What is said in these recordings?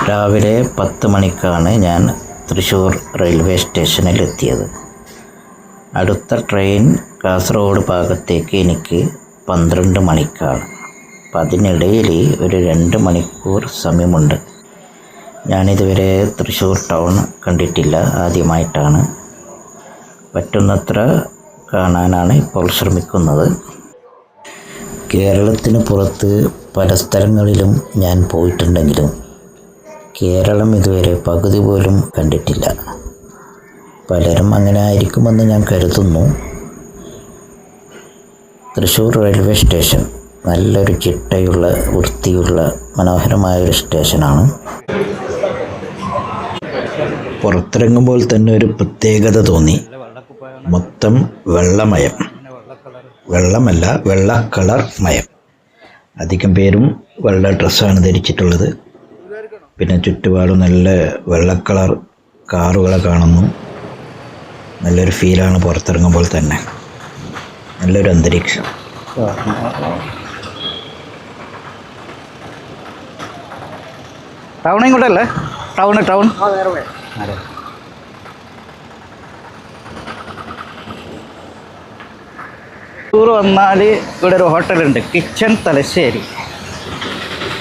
രാവിലെ 10 മണിക്കാണ് ഞാൻ തൃശ്ശൂർ റെയിൽവേ സ്റ്റേഷനിലെത്തിയത്. അടുത്ത ട്രെയിൻ കാസർഗോഡ് ഭാഗത്തേക്ക് എനിക്ക് 12 മണിക്കാണ്. അപ്പം അതിനിടയിൽ ഒരു 2 മണിക്കൂർ സമയമുണ്ട്. ഞാനിതുവരെ തൃശ്ശൂർ ടൗൺ കണ്ടിട്ടില്ല, ആദ്യമായിട്ടാണ്. പറ്റുന്നത്ര കാണാനാണ് ഇപ്പോൾ ശ്രമിക്കുന്നത്. കേരളത്തിന് പുറത്ത് പല സ്ഥലങ്ങളിലും ഞാൻ പോയിട്ടുണ്ടെങ്കിലും കേരളം ഇതുവരെ പകുതി പോലും കണ്ടിട്ടില്ല. പലരും അങ്ങനെ ആയിരിക്കുമെന്ന് ഞാൻ കരുതുന്നു. തൃശ്ശൂർ റെയിൽവേ സ്റ്റേഷൻ നല്ലൊരു ചിട്ടയുള്ള, വൃത്തിയുള്ള, മനോഹരമായൊരു സ്റ്റേഷനാണ്. പുറത്തിറങ്ങുമ്പോൾ തന്നെ ഒരു പ്രത്യേകത തോന്നി. മൊത്തം വെള്ളമയം, വെള്ളമല്ല വെള്ള കളർ മയം. അധികം പേരും വെള്ള ഡ്രസ്സാണ് ധരിച്ചിട്ടുള്ളത്. പിന്നെ ചുറ്റുപാടും നല്ല വെള്ളക്കളർ കാറുകളെ കാണുന്നു. നല്ലൊരു ഫീലാണ് പുറത്തിറങ്ങുമ്പോൾ തന്നെ, നല്ലൊരു അന്തരീക്ഷം. ടൗൺ ഇങ്ങോട്ടല്ലേ? ടൗൺ ടൂർ വന്നാൽ ഇവിടെ ഒരു ഹോട്ടലുണ്ട്, കിച്ചൺ തലശ്ശേരി.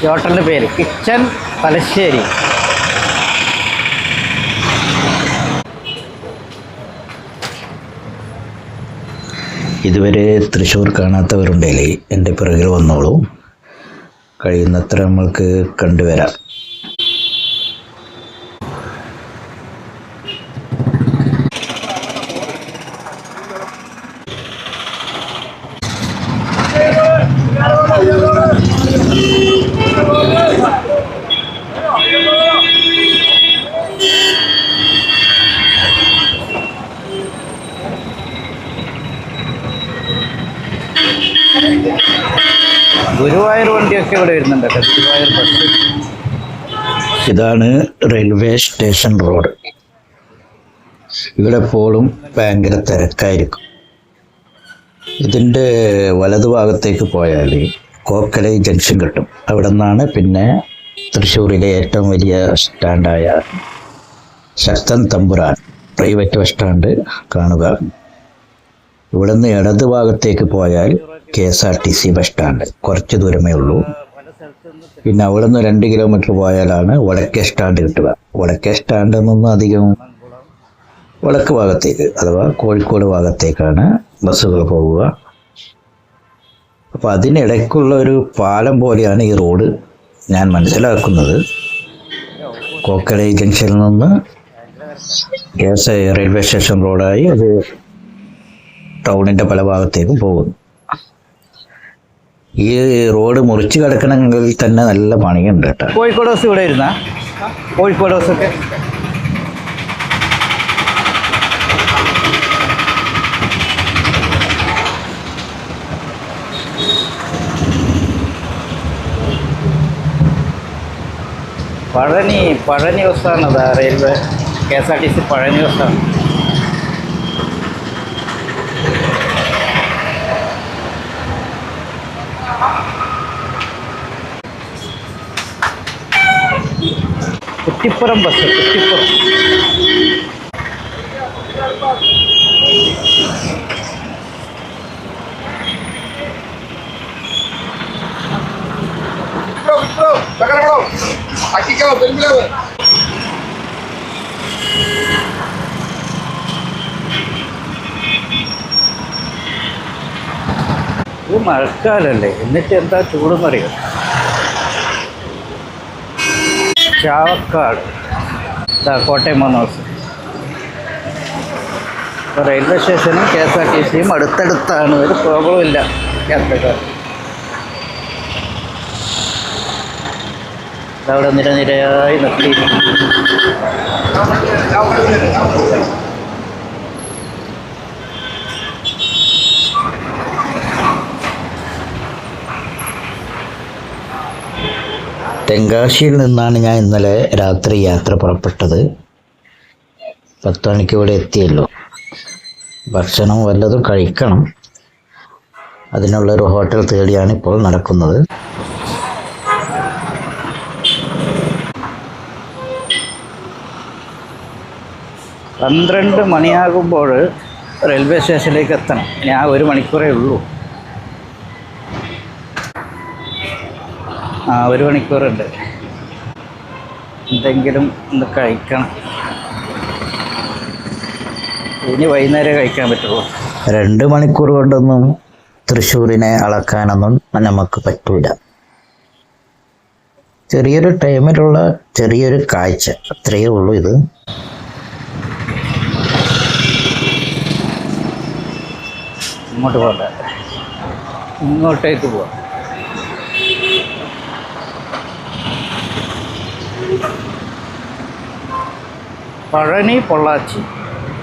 ഈ ഹോട്ടലിൻ്റെ പേര് കിച്ചൺ തലശ്ശേരി. ഇതുവരെ തൃശ്ശൂർ കാണാത്തവരുണ്ടെങ്കിൽ എൻ്റെ പിറകിൽ വന്നോളൂ. കഴിയുന്നത്ര നമ്മൾക്ക് കണ്ടുവരാം. ഗുരുവായൂർ വണ്ടിയൊക്കെ ഇവിടെ വരുന്നുണ്ട്. ഗുരുവായൂർ ബസ്. ഇതാണ് റെയിൽവേ സ്റ്റേഷൻ റോഡ്. ഇവിടെ എപ്പോഴും ഭയങ്കര തിരക്കായിരിക്കും. ഇതിൻ്റെ വലതുഭാഗത്തേക്ക് പോയാൽ കോക്കലൈ ജംഗ്ഷൻ കിട്ടും. അവിടെ നിന്നാണ് പിന്നെ തൃശ്ശൂരിലെ ഏറ്റവും വലിയ സ്റ്റാൻഡായ Sakthan Thampuran private bus stand കാണുക. ഇവിടെ നിന്ന് ഇടത് ഭാഗത്തേക്ക് പോയാൽ KSRTC ബസ് സ്റ്റാൻഡ്, കുറച്ച് ദൂരമേ ഉള്ളൂ. പിന്നെ അവിടെ നിന്ന് 2 കിലോമീറ്റർ പോയാലാണ് വടക്കേ സ്റ്റാൻഡ് കിട്ടുക. വടക്കേ സ്റ്റാൻഡിൽ നിന്നും അധികം വടക്ക് ഭാഗത്തേക്ക്, അഥവാ കോഴിക്കോട് ഭാഗത്തേക്കാണ് ബസ്സുകൾ പോവുക. അപ്പോൾ അതിനിടയ്ക്കുള്ള ഒരു പാലം പോലെയാണ് ഈ റോഡ് ഞാൻ മനസ്സിലാക്കുന്നത്. കോക്കലൈ ജംഗ്ഷനിൽ നിന്ന് റെയിൽവേ സ്റ്റേഷൻ റോഡായി അത് ടൗണിൻ്റെ പല ഭാഗത്തേക്കും പോകുന്നു. ഈ റോഡ് മുറിച്ച് കിടക്കണമെങ്കിൽ തന്നെ നല്ല പണിയുണ്ട് കേട്ടോ. കോഴിക്കോട് ബസ് ഇവിടെ ഇരുന്ന കോഴിക്കോട് ബസ്സൊക്കെ പഴനി ബസ്സാണ്. അതാ റെയിൽവേ KSRTC പഴനി ബസ്സാണ്. കുറ്റിപ്പുറം ബസ്, കുറ്റിപ്പുറം. ഇത് മഴക്കാലല്ലേ, എന്നിട്ട് എന്താ ചൂടെന്നറിയോ? ചാവക്കാട്, കോട്ടയം മോനോസ്. റെയിൽവേ സ്റ്റേഷനും KSRTCയും അടുത്തടുത്താണ്. ഒരു പ്രോബ്ലം ഇല്ല യാത്രക്കാർ. അവിടെ നിരനിരയായി നിർത്തി. തെങ്കാശിയിൽ നിന്നാണ് ഞാൻ ഇന്നലെ രാത്രി യാത്ര പുറപ്പെട്ടത്. 10 മണിക്ക് ഇവിടെ എത്തിയല്ലോ. ഭക്ഷണം വല്ലതും കഴിക്കണം. അതിനുള്ളൊരു ഹോട്ടൽ തേടിയാണ് ഇപ്പോൾ നടക്കുന്നത്. പന്ത്രണ്ട് മണിയാകുമ്പോൾ റെയിൽവേ സ്റ്റേഷനിലേക്ക് എത്തണം. ഇനി ആ 1 മണിക്കൂറേ ഉള്ളൂ. 1 മണിക്കൂറുണ്ട്. എന്തെങ്കിലും ഒന്ന് കഴിക്കണം. ഇനി വൈകുന്നേരം കഴിക്കാൻ പറ്റുള്ളൂ. 2 മണിക്കൂർ കൊണ്ടൊന്നും തൃശ്ശൂരിനെ അളക്കാനൊന്നും നമുക്ക് പറ്റൂല. ചെറിയൊരു ടൈമിലുള്ള ചെറിയൊരു കാഴ്ച, അത്രയേ ഉള്ളൂ ഇത്. ഇങ്ങോട്ട് പോകണ്ട, ഇങ്ങോട്ടേക്ക് പോവാം. പഴനി പൊള്ളാച്ചി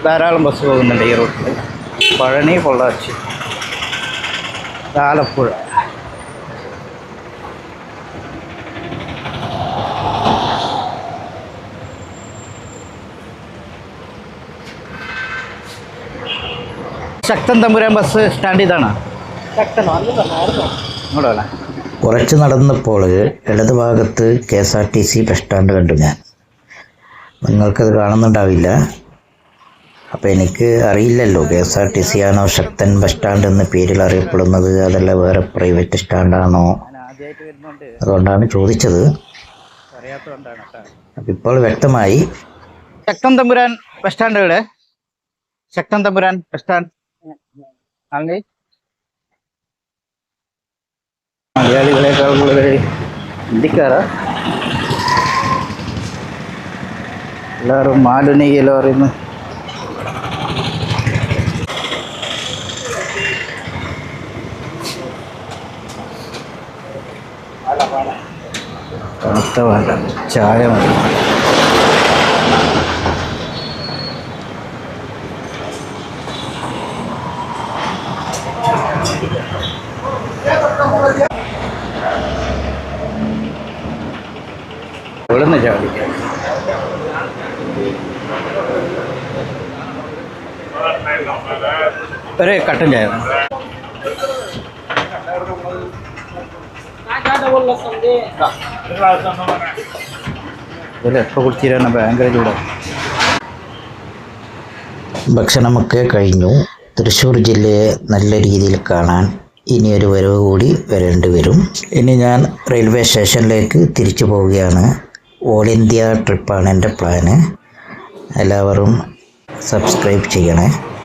ധാരാളം ബസ് പോകുന്നുണ്ട് ഈ റൂട്ടിൽ. പഴനി പൊള്ളാച്ചി ആലപ്പുഴ. ശക്തൻ തമ്പുരാൻ ബസ് സ്റ്റാൻഡ് ഇതാണ്. ഇങ്ങോട്ടല്ല, കുറച്ച് നടന്നപ്പോൾ ഇടതുഭാഗത്ത് KSRTC ബസ് സ്റ്റാൻഡ് കണ്ടു ഞാൻ. നിങ്ങൾക്കത് കാണുന്നുണ്ടാവില്ല. അപ്പോൾ എനിക്ക് അറിയില്ലല്ലോ KSRTC ആണോ ശക്തൻ ബസ് സ്റ്റാൻഡ് എന്ന പേരിൽ അറിയപ്പെടുന്നത്, അതല്ല വേറെ പ്രൈവറ്റ് സ്റ്റാൻഡാണോ, ആദ്യമായിട്ട് വരുന്നുണ്ട്, അതുകൊണ്ടാണ് ചോദിച്ചത്. അറിയാത്തതുകൊണ്ടാണ്. അപ്പം ഇപ്പോൾ വ്യക്തമായി. ശക്തൻ തമ്പുരാൻ ബസ് സ്റ്റാൻഡ് ഇവിടെ. ശക്തൻ തമ്പുരാൻ ബസ് സ്റ്റാൻഡ് മലയാളികളെക്കാൾ കൂടുതൽ ഹിന്ദിക്കാരാ. എല്ലാവരും മാലുനെയ്യലോ പറയുന്നു. തണുത്ത വേണ്ട, ചായ മതി. ഇവിടുന്ന് ചാടിക്കാം. ഒരു കട്ടൻ ചായ. ഇതിൽ എപ്പോൾ കുടിച്ചിരുന്ന ഭയങ്കര ചൂടാണ്. ഭക്ഷണമൊക്കെ കഴിഞ്ഞു. തൃശ്ശൂർ ജില്ലയെ നല്ല രീതിയിൽ കാണാൻ ഇനിയൊരു വരവ് കൂടി വരേണ്ടി വരും. ഇനി ഞാൻ റെയിൽവേ സ്റ്റേഷനിലേക്ക് തിരിച്ചു പോവുകയാണ്. ഓൾ ഇന്ത്യ ട്രിപ്പാണ് എൻ്റെ പ്ലാന്. എല്ലാവരും സബ്സ്ക്രൈബ് ചെയ്യണേ.